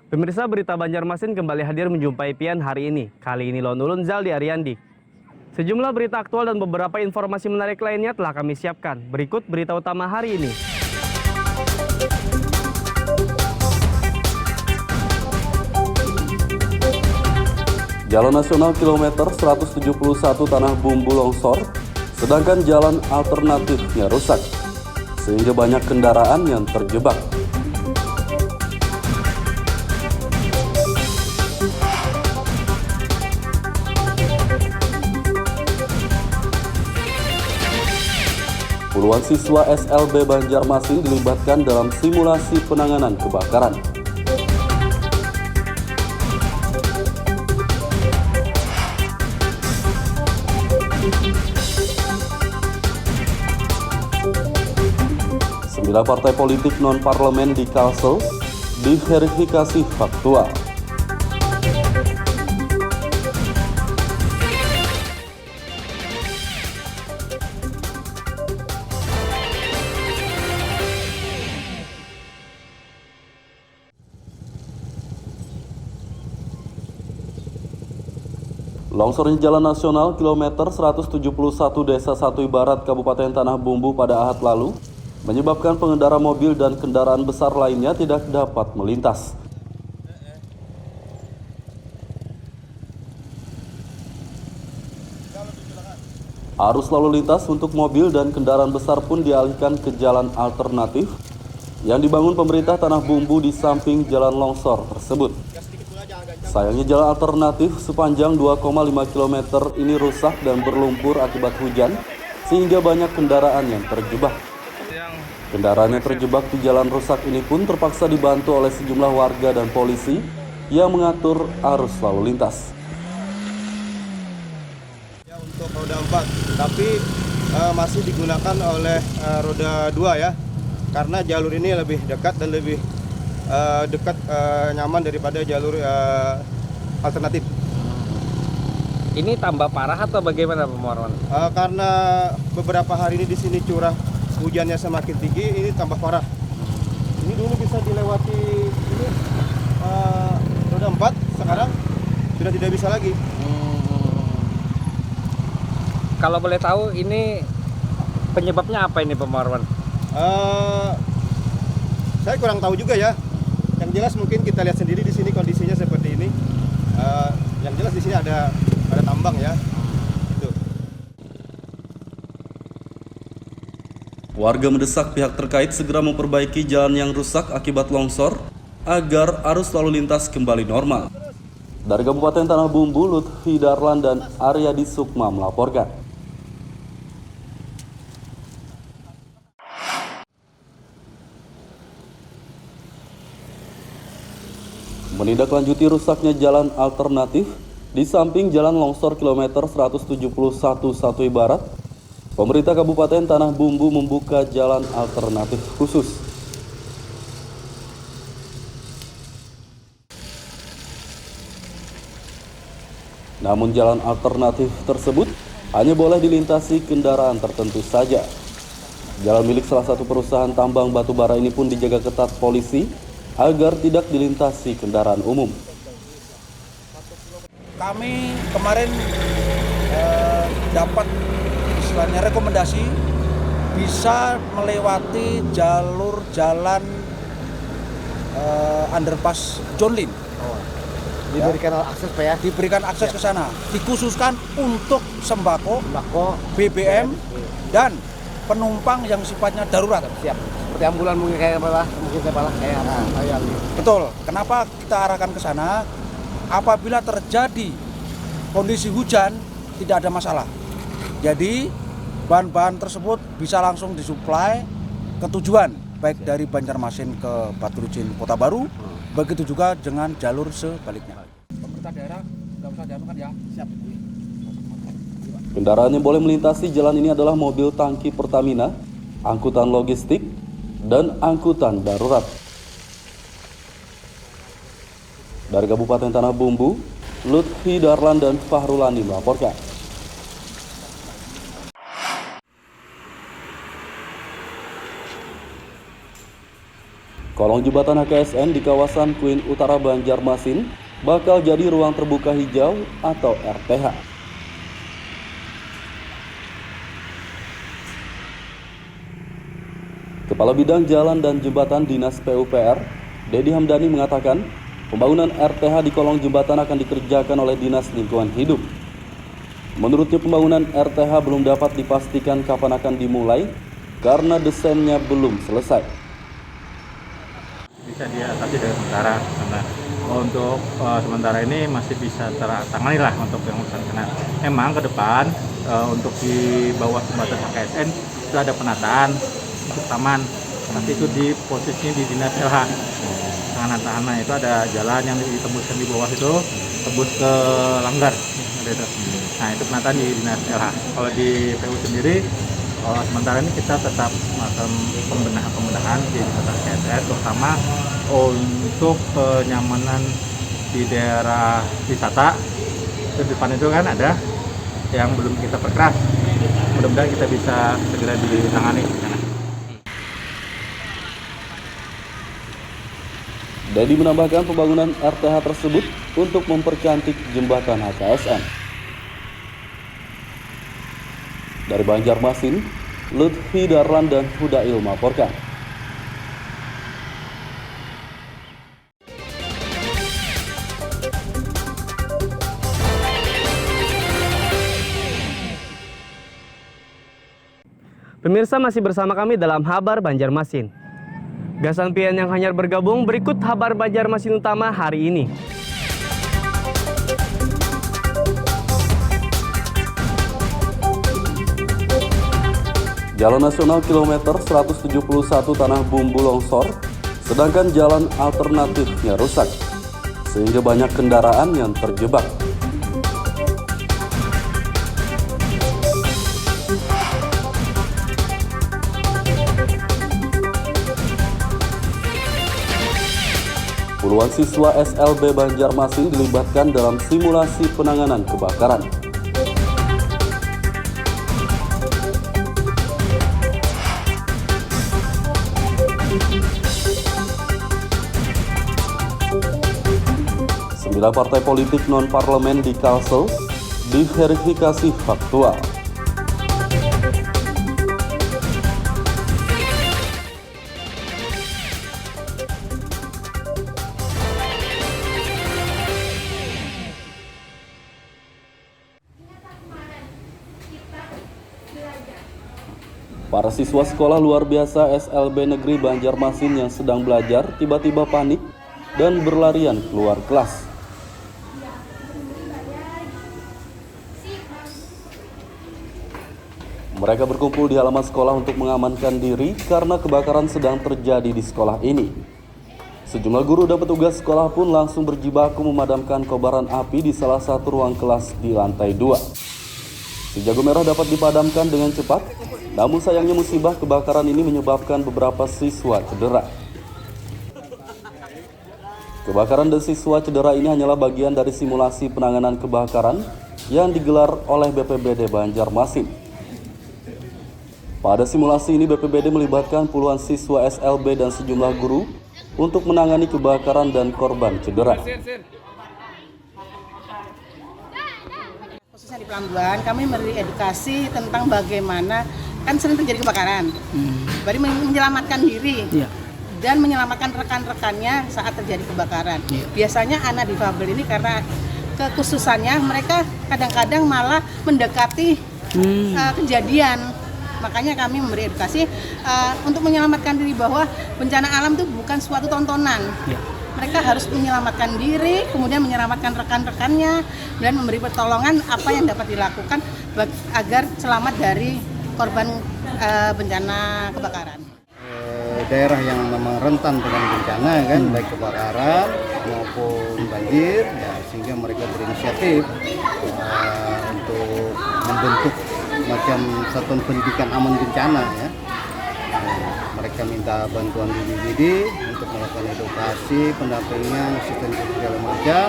Pemirsa, berita Banjarmasin kembali hadir menjumpai Pian hari ini. Kali ini Lone Ulun Zaldi Ariandi. Sejumlah berita aktual dan beberapa informasi menarik lainnya telah kami siapkan. Berikut berita utama hari ini. Jalan nasional kilometer 171 Tanah Bumbu longsor, sedangkan jalan alternatifnya rusak, sehingga banyak kendaraan yang terjebak. Puluhan siswa SLB Banjarmasin dilibatkan dalam simulasi penanganan kebakaran. Sembilan partai politik non-parlemen di Kalsel diverifikasi faktual. Longsornya Jalan Nasional kilometer 171 Desa Satui Barat Kabupaten Tanah Bumbu pada Ahad lalu menyebabkan pengendara mobil dan kendaraan besar lainnya tidak dapat melintas. Arus lalu lintas untuk mobil dan kendaraan besar pun dialihkan ke jalan alternatif yang dibangun pemerintah Tanah Bumbu di samping jalan longsor tersebut. Sayangnya jalan alternatif sepanjang 2,5 km ini rusak dan berlumpur akibat hujan, sehingga banyak kendaraan yang terjebak. Kendaraan yang terjebak di jalan rusak ini pun terpaksa dibantu oleh sejumlah warga dan polisi yang mengatur arus lalu lintas. Ya, untuk roda 4, tapi masih digunakan oleh roda 2 ya, karena jalur ini lebih dekat dan lebih nyaman daripada jalur alternatif. Ini tambah parah atau bagaimana, Pak Marwan? Karena beberapa hari ini di sini curah hujannya semakin tinggi, ini tambah parah. Ini dulu bisa dilewati ini roda 4, sekarang sudah tidak bisa lagi. Kalau boleh tahu, ini penyebabnya apa ini, Pak Marwan? Saya kurang tahu juga ya. Yang jelas mungkin kita lihat sendiri di sini kondisinya seperti ini. Yang jelas di sini ada tambang ya. Itu. Warga mendesak pihak terkait segera memperbaiki jalan yang rusak akibat longsor agar arus lalu lintas kembali normal. Dari Kabupaten Tanah Bumbu, Lutfi Darlan dan Aryadi Sukma melaporkan. Menindaklanjuti rusaknya jalan alternatif di samping jalan longsor kilometer 171 Satui Barat, pemerintah Kabupaten Tanah Bumbu membuka jalan alternatif khusus. Namun jalan alternatif tersebut hanya boleh dilintasi kendaraan tertentu saja. Jalan milik salah satu perusahaan tambang batu bara ini pun dijaga ketat polisi agar tidak dilintasi kendaraan umum. Kami kemarin dapat istilahnya rekomendasi bisa melewati jalur jalan underpass John Lin. Diberikan akses Pak ya? Diberikan akses ke sana, dikhususkan untuk sembako, BBM, dan penumpang yang sifatnya darurat. Siap. Seperti ambulan mungkin kayak apa? Mungkin kayak ayam. Betul. Kenapa kita arahkan ke sana? Apabila terjadi kondisi hujan, tidak ada masalah. Jadi bahan-bahan tersebut bisa langsung disuplai ke tujuan, baik dari Banjarmasin ke Batu Rucin Kota Baru, begitu juga dengan jalur sebaliknya. Pemerintah daerah nggak usah dianukan ya. Siap. Kendaraan yang boleh melintasi jalan ini adalah mobil tangki Pertamina, angkutan logistik, dan angkutan darurat. Dari Kabupaten Tanah Bumbu, Lutfi Darlan dan Fahrulani melaporkan. Kolong jembatan HKSN di kawasan Queen Utara Banjarmasin bakal jadi ruang terbuka hijau atau RTH. Kepala Bidang Jalan dan Jembatan Dinas PUPR, Dedi Hamdani mengatakan, pembangunan RTH di kolong jembatan akan dikerjakan oleh Dinas Lingkungan Hidup. Menurutnya pembangunan RTH belum dapat dipastikan kapan akan dimulai karena desainnya belum selesai. Bisa diatasi dengan sementara, karena untuk sementara ini masih bisa tertangani lah untuk yang urusan karena memang ke depan untuk di bawah jembatan HKSN itu ada penataan untuk taman, nanti itu di posisinya di Dinas LH. Tahanan itu ada jalan yang ditembuskan di bawah itu tembus ke Langgar. Nah itu penataan di Dinas LH. Kalau di PU sendiri sementara ini kita tetap melakukan pembenahan di jembatan HKSN, terutama untuk kenyamanan di daerah wisata. Di depan itu kan ada yang belum kita perkeras. Mudah-mudahan kita bisa segera ditangani. Dedi menambahkan pembangunan RTH tersebut untuk mempercantik jembatan HKSN. Dari Banjarmasin, Lutfi Darlan dan Hudail melaporkan. Pemirsa masih bersama kami dalam Habar Banjarmasin. Gasan pian yang hanyar bergabung, berikut Habar Banjarmasin utama hari ini. Jalan nasional kilometer 171 Tanah Bumbu longsor, sedangkan jalan alternatifnya rusak, sehingga banyak kendaraan yang terjebak. Puluhan siswa SLB Banjarmasin dilibatkan dalam simulasi penanganan kebakaran. Sembilan partai politik non-parlemen di Kalsel diverifikasi faktual. Para siswa sekolah luar biasa SLB Negeri Banjarmasin yang sedang belajar tiba-tiba panik dan berlarian keluar kelas. Mereka berkumpul di halaman sekolah untuk mengamankan diri karena kebakaran sedang terjadi di sekolah ini. Sejumlah guru dan petugas sekolah pun langsung berjibaku memadamkan kobaran api di salah satu ruang kelas di lantai 2. Si jago merah dapat dipadamkan dengan cepat, namun sayangnya musibah kebakaran ini menyebabkan beberapa siswa cedera. Kebakaran dan siswa cedera ini hanyalah bagian dari simulasi penanganan kebakaran yang digelar oleh BPBD Banjarmasin. Pada simulasi ini BPBD melibatkan puluhan siswa SLB dan sejumlah guru untuk menangani kebakaran dan korban cedera. Khususnya di Pelambuan, kami memberi edukasi tentang bagaimana kan sering terjadi kebakaran, berarti menyelamatkan diri dan menyelamatkan rekan-rekannya saat terjadi kebakaran. Biasanya anak difabel ini karena kekhususannya mereka kadang-kadang malah mendekati kejadian. Makanya kami memberi edukasi untuk menyelamatkan diri bahwa bencana alam itu bukan suatu tontonan. Mereka harus menyelamatkan diri, kemudian menyelamatkan rekan-rekannya dan memberi pertolongan apa yang dapat dilakukan agar selamat dari korban bencana kebakaran. Daerah yang memang rentan dengan bencana kan, baik kebakaran maupun banjir, ya, sehingga mereka berinisiatif untuk membentuk macam satuan pendidikan aman bencana ya. Mereka minta bantuan BPBD untuk melakukan edukasi, pendampingan, sistem segala macam.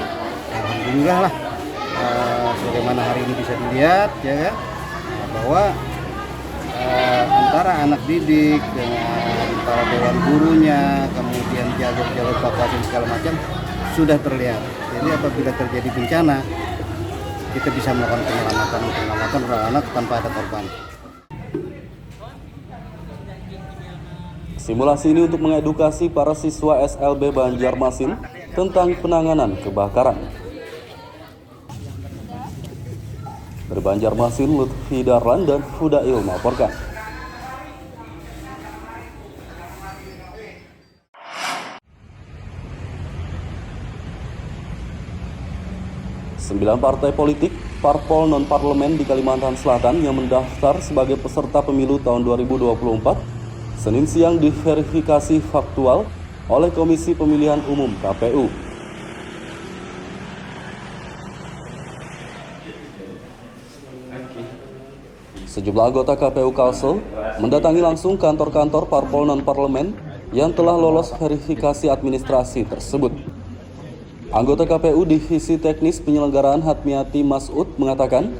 Alhamdulillah lah, sebagaimana hari ini bisa dilihat ya kan, bahwa antara anak didik dengan para dewan gurunya, kemudian jalur evakuasi segala macam sudah terlihat. Jadi apabila terjadi bencana, kita bisa melakukan penyelamatan anak-anak tanpa ada korban. Simulasi ini untuk mengedukasi para siswa SLB Banjarmasin tentang penanganan kebakaran. Dari Banjarmasin, Lutfi Darlan dan Hudail melaporkan. Sembilan partai politik, parpol non-parlemen di Kalimantan Selatan yang mendaftar sebagai peserta pemilu tahun 2024, Senin siang diverifikasi faktual oleh Komisi Pemilihan Umum KPU. Sejumlah anggota KPU Kalsel mendatangi langsung kantor-kantor parpol non-parlemen yang telah lolos verifikasi administrasi tersebut. Anggota KPU Divisi Teknis Penyelenggaraan Hatmiati Masud mengatakan,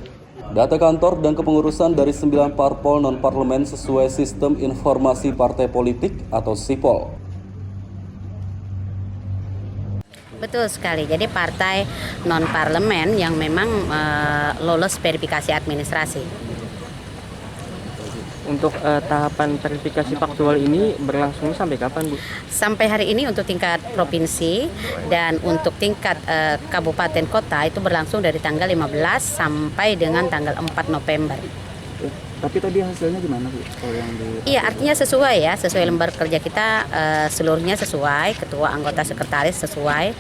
data kantor dan kepengurusan dari 9 parpol non-parlemen sesuai Sistem Informasi Partai Politik atau SIPOL. Betul sekali, jadi partai non-parlemen yang memang lolos verifikasi administrasi. Untuk tahapan verifikasi faktual ini berlangsung sampai kapan, Bu? Sampai hari ini untuk tingkat provinsi dan untuk tingkat kabupaten kota itu berlangsung dari tanggal 15 sampai dengan tanggal 4 November. Tapi tadi hasilnya gimana, Bu? Iya, artinya sesuai lembar kerja kita, seluruhnya sesuai, ketua, anggota, sekretaris sesuai,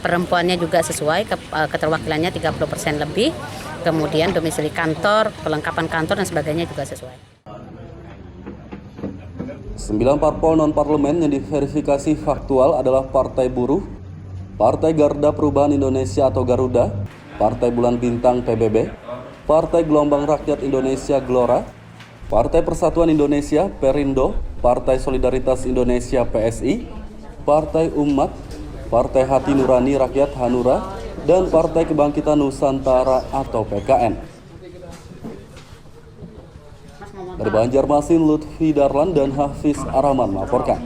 perempuannya juga sesuai, keterwakilannya 30% lebih, kemudian domisili kantor, kelengkapan kantor dan sebagainya juga sesuai. 9 parpol non-parlemen yang diverifikasi faktual adalah Partai Buruh, Partai Garda Perubahan Indonesia atau Garuda, Partai Bulan Bintang PBB, Partai Gelombang Rakyat Indonesia Gelora, Partai Persatuan Indonesia Perindo, Partai Solidaritas Indonesia PSI, Partai Umat, Partai Hati Nurani Rakyat Hanura, dan Partai Kebangkitan Nusantara atau PKN. Dari Banjarmasin, Lutfi Darlan dan Hafiz Araman melaporkan.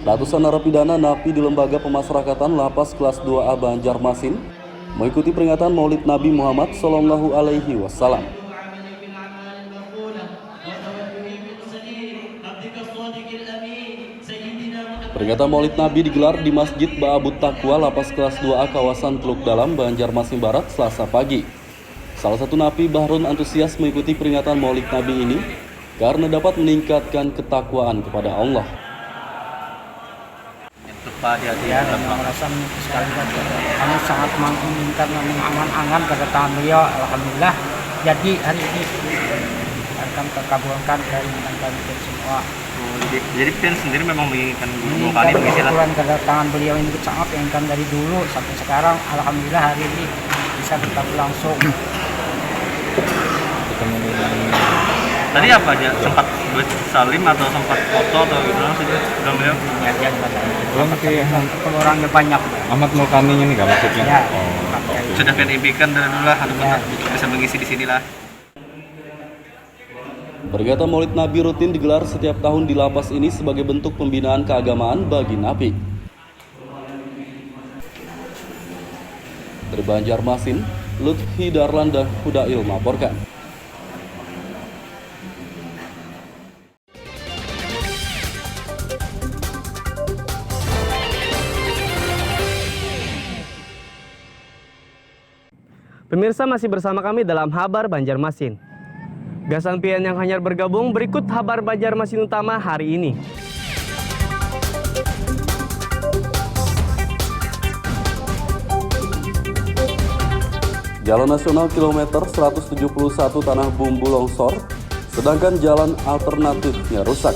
Ratusan narapidana napi di Lembaga Pemasyarakatan Lapas Kelas 2A Banjarmasin mengikuti peringatan Maulid Nabi Muhammad SAW. Peringatan Maulid Nabi digelar di Masjid Ba'abut Taqwa Lapas Kelas 2A kawasan Teluk Dalam, Banjarmasin Barat, Selasa pagi. Salah satu napi Bahrun antusias mengikuti peringatan Maulid Nabi ini karena dapat meningkatkan ketakwaan kepada Allah. Ya, merasa sekali kami sangat menginginkan angan-angan kedatangan beliau. Alhamdulillah, jadi hari ini akan terkabulkan keinginan kami semua. Jadi Pian sendiri memang menginginkan dua kali begitu lah. Kedatangan beliau ini sangat inginkan dari dulu sampai sekarang. Alhamdulillah hari ini bisa bertemu langsung. Tadi apa aja? Sempat salim atau sempat foto atau gitu sih dengan beliau? Ya, belum sih. Orangnya banyak. Ahmad Mulkaninya nih nggak maksudnya? Ya. Sudah Pian impikan dari dulu lah, bisa mengisi di sini lah. Peringatan Maulid Nabi rutin digelar setiap tahun di lapas ini sebagai bentuk pembinaan keagamaan bagi napi. Dari Banjarmasin, Lutfi Darlan dan Hudail melaporkan. Pemirsa masih bersama kami dalam Habar Banjarmasin. Gasan Pian yang hanyar bergabung, berikut Habar Banjarmasin utama hari ini. Jalan Nasional kilometer 171 Tanah Bumbu longsor, sedangkan jalan alternatifnya rusak,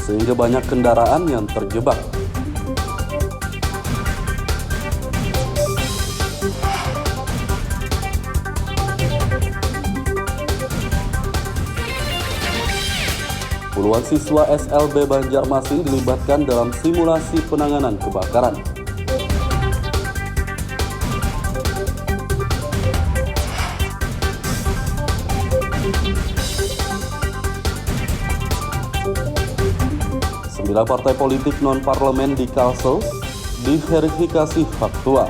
sehingga banyak kendaraan yang terjebak. Puluhan siswa SLB Banjarmasin dilibatkan dalam simulasi penanganan kebakaran. Berita partai politik non-parlemen di Kalsel diverifikasi faktual.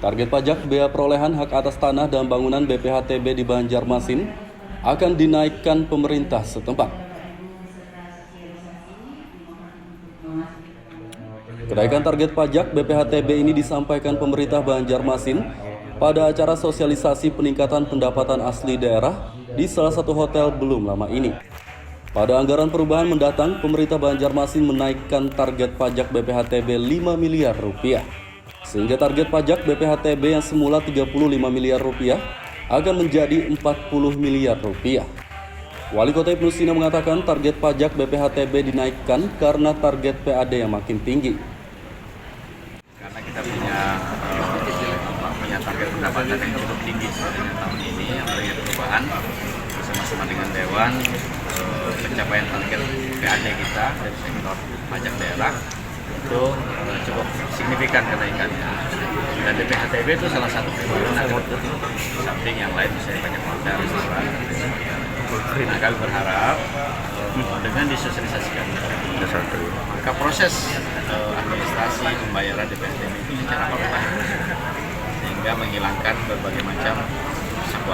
Target pajak bea perolehan hak atas tanah dan bangunan BPHTB di Banjarmasin akan dinaikkan pemerintah setempat. Kenaikan target pajak BPHTB ini disampaikan pemerintah Banjarmasin pada acara sosialisasi peningkatan pendapatan asli daerah di salah satu hotel belum lama ini. Pada anggaran perubahan mendatang, pemerintah Banjarmasin menaikkan target pajak BPHTB 5 miliar rupiah. Sehingga target pajak BPHTB yang semula 35 miliar rupiah akan menjadi 40 miliar rupiah. Wali Kota Ibnu Sina mengatakan target pajak BPHTB dinaikkan karena target PAD yang makin tinggi. Karena kita punya target pendapatan yang cukup tinggi sebenarnya tahun ini, apalagi perubahan bersama-sama dengan Dewan, pencapaian target PAD kita dari sektor pajak daerah itu cukup signifikan kenaikannya. Dan BPHTB itu salah satu komponen samping yang lain, misalnya pajak hotel, restoran. Nah, kami berharap dengan disosialisasikan maka proses administrasi pembayaran BPHTB itu secara online sehingga menghilangkan berbagai macam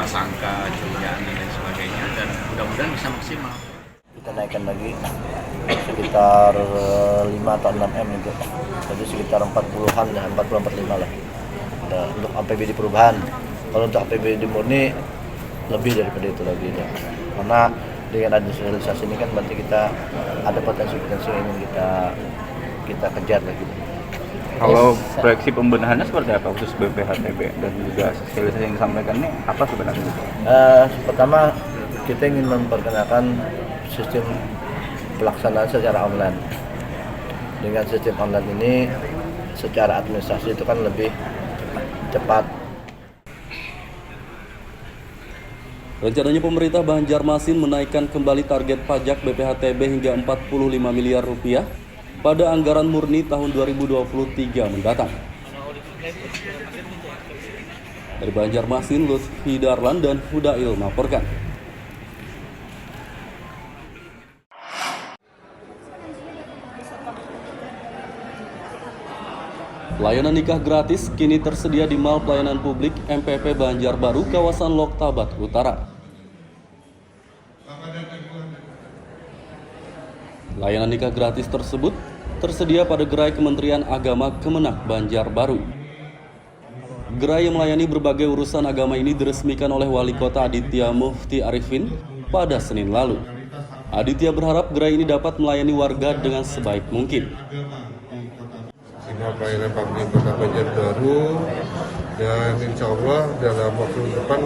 sangka, curigaan dan lain sebagainya, dan mudah-mudahan bisa maksimal. Kita naikkan lagi sekitar 5 atau 6 M itu, jadi sekitar 40-an ya, 40-45 lah. Nah, untuk APBD perubahan. Kalau untuk APBD murni lebih daripada itu lagi ya. Karena dengan adanya sosialisasi ini kan berarti kita ada potensi-potensi yang ingin kita kejar lagi. Kalau proyeksi pembenahannya seperti apa khusus BPHTB dan juga sosialisasi yang disampaikan ini apa sebenarnya? Pertama kita ingin memperkenalkan sistem pelaksanaan secara online. Dengan sistem online ini secara administrasi itu kan lebih cepat. Rencananya pemerintah Banjarmasin menaikkan kembali target pajak BPHTB hingga 45 miliar rupiah pada anggaran murni tahun 2023 mendatang. Dari Banjarmasin, Lutfi Darlan dan Hudail melaporkan. Layanan nikah gratis kini tersedia di Mall Pelayanan Publik MPP Banjarbaru, kawasan Loktabat Utara. Layanan nikah gratis tersebut tersedia pada gerai Kementerian Agama Kemenak Banjarbaru. Gerai yang melayani berbagai urusan agama ini diresmikan oleh Wali Kota Aditya Mufti Arifin pada Senin lalu. Aditya berharap gerai ini dapat melayani warga dengan sebaik mungkin. Pelayanan publik Kota Banjarbaru, dan insya Allah dalam waktu depan,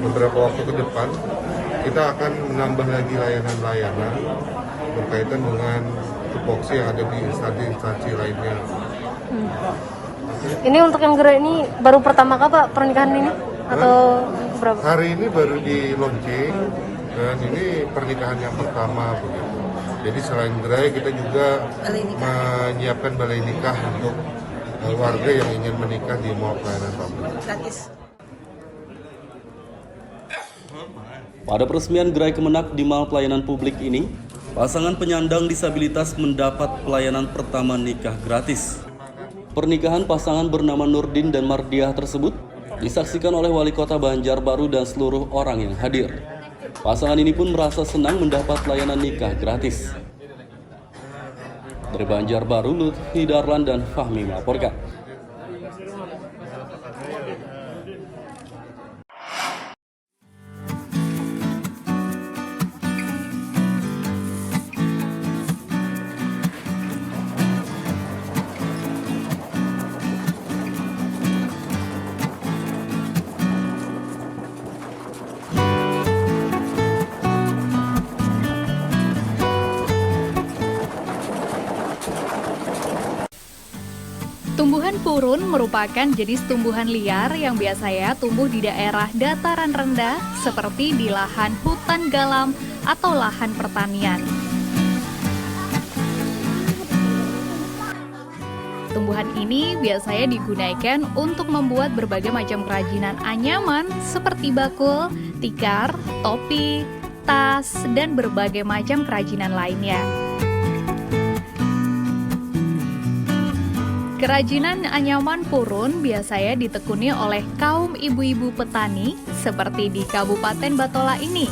beberapa waktu ke depan kita akan menambah lagi layanan-layanan berkaitan dengan tupoksi yang ada di instansi-instansi lainnya. Ini untuk yang gerai ini baru pertama kah Pak pernikahan ini atau berapa? Hari ini baru di launching dan ini pernikahan yang pertama begitu. Jadi selain gerai kita juga menyiapkan balai nikah untuk warga yang ingin menikah di Mall Pelayanan Publik. Pada peresmian gerai Kemenak di Mall Pelayanan Publik ini, pasangan penyandang disabilitas mendapat pelayanan pertama nikah gratis. Pernikahan pasangan bernama Nurdin dan Mardiah tersebut disaksikan oleh Wali Kota Banjarbaru dan seluruh orang yang hadir. Pasangan ini pun merasa senang mendapat layanan nikah gratis. Dari Banjarbaru, Lutfi Darlan dan Fahmi melaporkan. Tumbuhan purun merupakan jenis tumbuhan liar yang biasanya tumbuh di daerah dataran rendah seperti di lahan hutan galam atau lahan pertanian. tumbuhan ini biasanya digunakan untuk membuat berbagai macam kerajinan anyaman seperti bakul, tikar, topi, tas, dan berbagai macam kerajinan lainnya. Kerajinan anyaman purun biasanya ditekuni oleh kaum ibu-ibu petani seperti di Kabupaten Batola ini.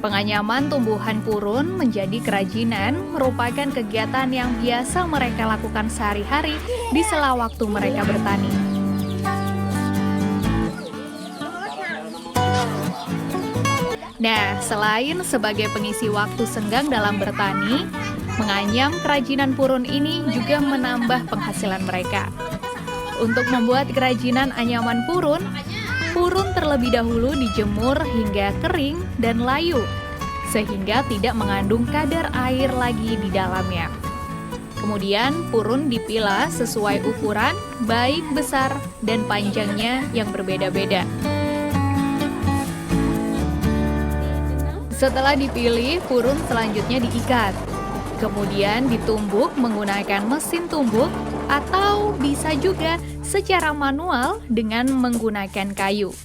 Penganyaman tumbuhan purun menjadi kerajinan merupakan kegiatan yang biasa mereka lakukan sehari-hari di sela waktu mereka bertani. Nah, selain sebagai pengisi waktu senggang dalam bertani, menganyam kerajinan purun ini juga menambah penghasilan mereka. Untuk membuat kerajinan anyaman purun terlebih dahulu dijemur hingga kering dan layu, sehingga tidak mengandung kadar air lagi di dalamnya. Kemudian purun dipilah sesuai ukuran, baik besar dan panjangnya yang berbeda-beda. Setelah dipilih, purun selanjutnya diikat. Kemudian ditumbuk menggunakan mesin tumbuk atau bisa juga secara manual dengan menggunakan kayu.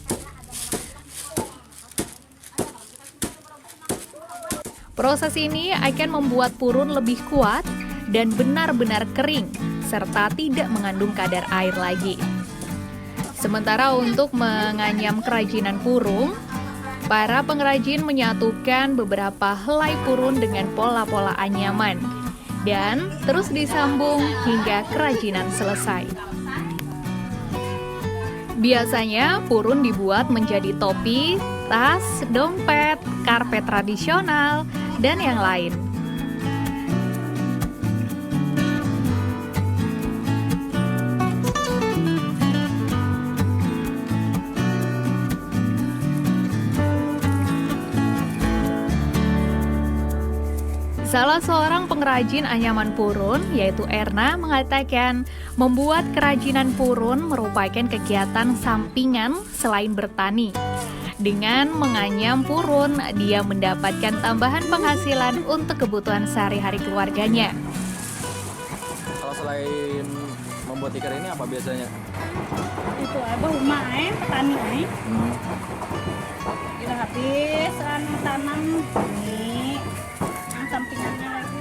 Proses ini akan membuat purun lebih kuat dan benar-benar kering serta tidak mengandung kadar air lagi. Sementara untuk menganyam kerajinan purun, para pengrajin menyatukan beberapa helai purun dengan pola-pola anyaman dan terus disambung hingga kerajinan selesai. Biasanya purun dibuat menjadi topi, tas, dompet, karpet tradisional, dan yang lain. Salah seorang pengrajin anyaman purun, yaitu Erna, mengatakan membuat kerajinan purun merupakan kegiatan sampingan selain bertani. Dengan menganyam purun, dia mendapatkan tambahan penghasilan untuk kebutuhan sehari-hari keluarganya. Kalau selain membuat tikar ini apa biasanya? Itu abah rumah petani kita habis tanam ini sampingannya lagi.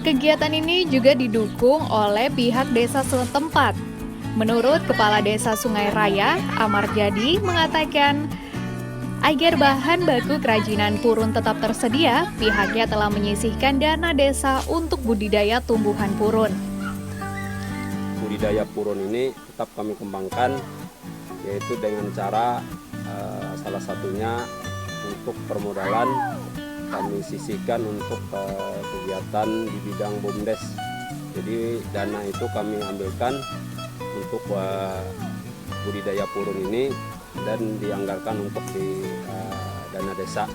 Kegiatan ini juga didukung oleh pihak desa setempat. Menurut Kepala Desa Sungai Raya, Amar Jadi, mengatakan agar bahan baku kerajinan purun tetap tersedia, pihaknya telah menyisihkan dana desa untuk budidaya tumbuhan purun. Budidaya purun ini tetap kami kembangkan, yaitu dengan cara salah satunya untuk permodalan kami sisihkan untuk kegiatan di bidang BUMDes. Jadi dana itu kami ambilkan untuk budidaya purun ini dan dianggarkan untuk di dana desa.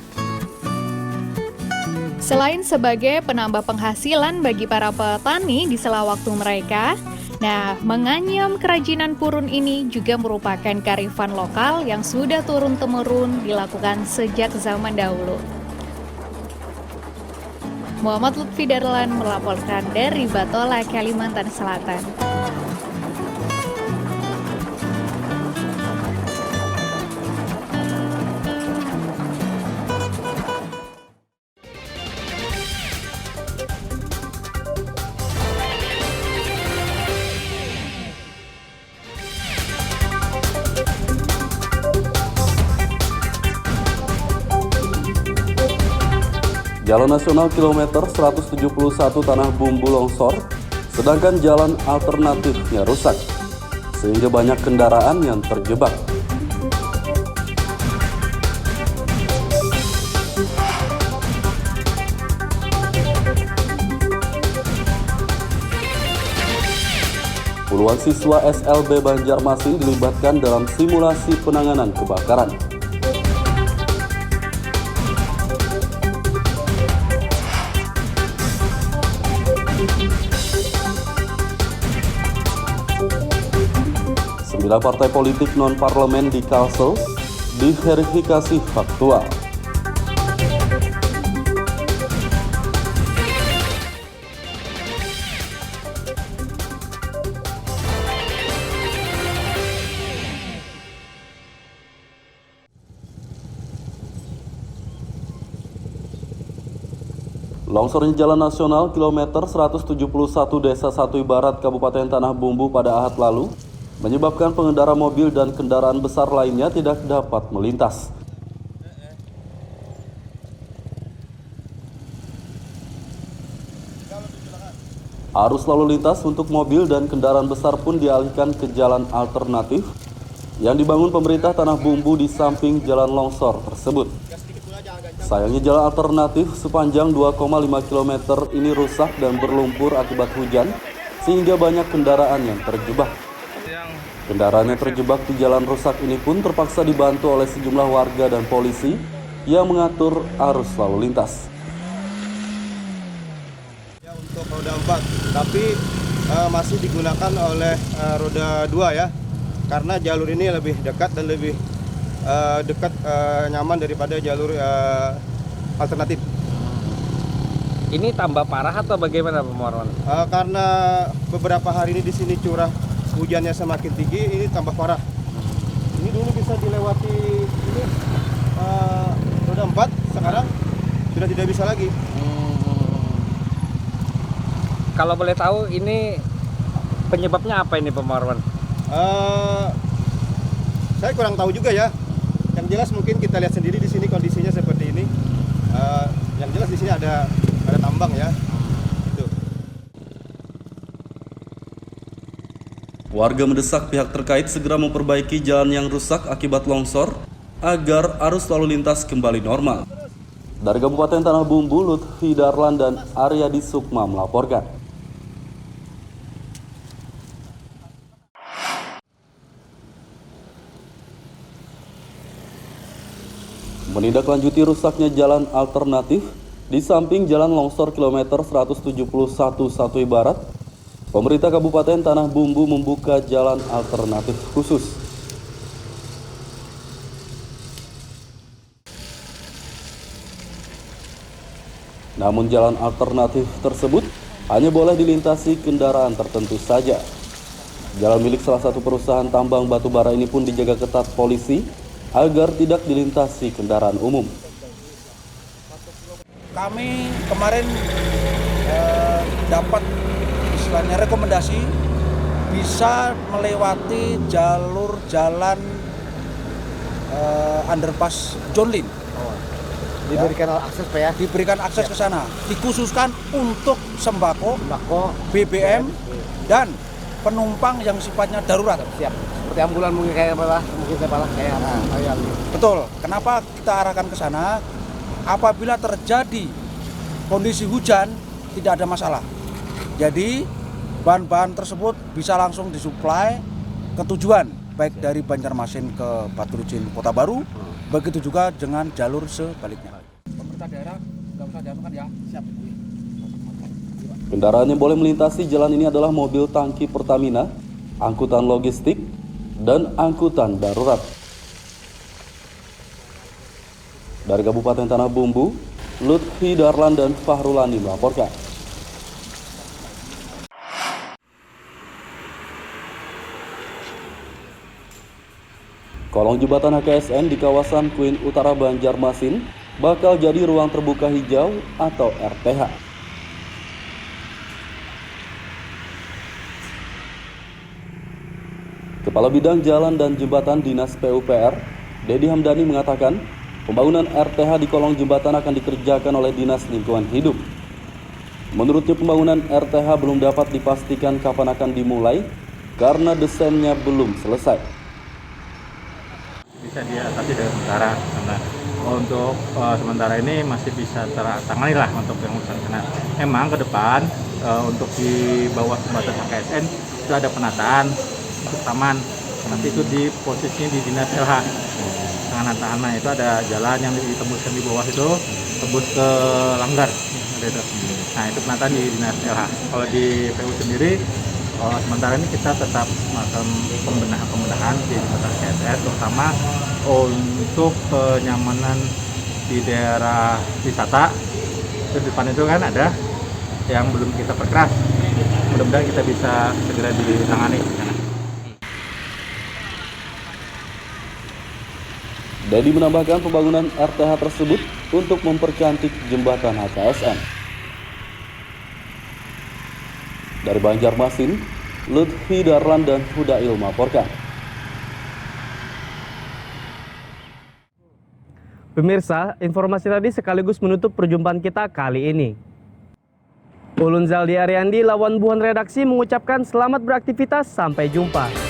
Selain sebagai penambah penghasilan bagi para petani di sela waktu mereka, nah, menganyam kerajinan purun ini juga merupakan kearifan lokal yang sudah turun-temurun dilakukan sejak zaman dahulu. Muhammad Lutfi Darlan melaporkan dari Batola, Kalimantan Selatan. Jalan Nasional kilometer 171 Tanah Bumbu longsor, sedangkan jalan alternatifnya rusak, sehingga banyak kendaraan yang terjebak. Puluhan siswa SLB Banjarmasin dilibatkan dalam simulasi penanganan kebakaran. Sembilan partai politik non-parlemen di Kalsel diverifikasi faktual. Longsornya Jalan Nasional kilometer 171 Desa 1 Barat Kabupaten Tanah Bumbu pada Ahad lalu menyebabkan pengendara mobil dan kendaraan besar lainnya tidak dapat melintas. Arus lalu lintas untuk mobil dan kendaraan besar pun dialihkan ke jalan alternatif yang dibangun pemerintah Tanah Bumbu di samping jalan longsor tersebut. Sayangnya jalan alternatif sepanjang 2,5 km ini rusak dan berlumpur akibat hujan sehingga banyak kendaraan yang terjebak. Kendaraan yang terjebak di jalan rusak ini pun terpaksa dibantu oleh sejumlah warga dan polisi yang mengatur arus lalu lintas. Ya, untuk roda 4, tapi masih digunakan oleh roda 2 ya, karena jalur ini lebih dekat dan lebih nyaman daripada jalur alternatif. Ini tambah parah atau bagaimana Pak Marwan? Karena beberapa hari ini di sini curah hujannya semakin tinggi, ini tambah parah. Ini dulu bisa dilewati ini roda 4, sekarang sudah tidak bisa lagi. Kalau boleh tahu ini penyebabnya apa ini Pak Marwan? Saya kurang tahu juga ya. Yang jelas mungkin kita lihat sendiri di sini kondisinya seperti ini. Yang jelas di sini ada tambang ya. Itu. Warga mendesak pihak terkait segera memperbaiki jalan yang rusak akibat longsor agar arus lalu lintas kembali normal. Dari Kabupaten Tanah Bumbu, Lutfi Darlan dan Aryadi Sukma melaporkan. Menindaklanjuti rusaknya jalan alternatif di samping jalan longsor kilometer 171 1 Barat, pemerintah Kabupaten Tanah Bumbu membuka jalan alternatif khusus. Namun jalan alternatif tersebut hanya boleh dilintasi kendaraan tertentu saja. Jalan milik salah satu perusahaan tambang batu bara ini pun dijaga ketat polisi agar tidak dilintasi kendaraan umum. Kami kemarin dapat istilahnya rekomendasi bisa melewati jalur jalan underpass John Lin. Diberikan akses Pak ya? Diberikan akses ke sana. Dikhususkan untuk sembako, BBM, dan penumpang yang sifatnya darurat. Siap. Seperti ambulan mungkin kayak apa? Mungkin kayak Betul. Kenapa kita arahkan ke sana? Apabila terjadi kondisi hujan tidak ada masalah. Jadi bahan-bahan tersebut bisa langsung disuplai ke tujuan, baik dari Banjarmasin ke Batu Rucin Kota Baru, begitu juga dengan jalur sebaliknya. Pemerintah daerah nggak usah dianukan ya. Siap. Kendaraan yang boleh melintasi jalan ini adalah mobil tangki Pertamina, angkutan logistik, dan angkutan darurat. Dari Kabupaten Tanah Bumbu, Lutfi Darlan dan Fahrulani melaporkan. Kolong jembatan HKSN di kawasan Kuin Utara Banjarmasin bakal jadi ruang terbuka hijau atau RTH. Kepala Bidang Jalan dan Jembatan Dinas PUPR, Dedi Hamdani mengatakan, pembangunan RTH di kolong jembatan akan dikerjakan oleh Dinas Lingkungan Hidup. Menurutnya pembangunan RTH belum dapat dipastikan kapan akan dimulai karena desainnya belum selesai. Bisa diatasi dengan sementara, karena untuk sementara ini masih bisa tertangani lah untuk yang urusan karena emang ke depan untuk di bawah jembatan HKSN itu ada penataan untuk taman, nanti itu di posisinya di Dinas LH. Tahanan itu ada jalan yang ditembuskan di bawah itu tembus ke Langgar gitu. Nah itu penataan di Dinas LH. Kalau di PU sendiri sementara ini kita tetap melakukan pembenahan di jembatan KSN, terutama untuk kenyamanan di daerah wisata. Terus di depan itu kan ada yang belum kita perkeras. Mudah-mudahan kita bisa segera ditangani. Dedi menambahkan pembangunan RTH tersebut untuk mempercantik jembatan HKSN. Dari Banjarmasin, Lutfi Darlan dan Hudail melaporkan. Pemirsa, informasi tadi sekaligus menutup perjumpaan kita kali ini. Ulun Zaldi Ariandi, lawan buhan redaksi mengucapkan selamat beraktivitas, sampai jumpa.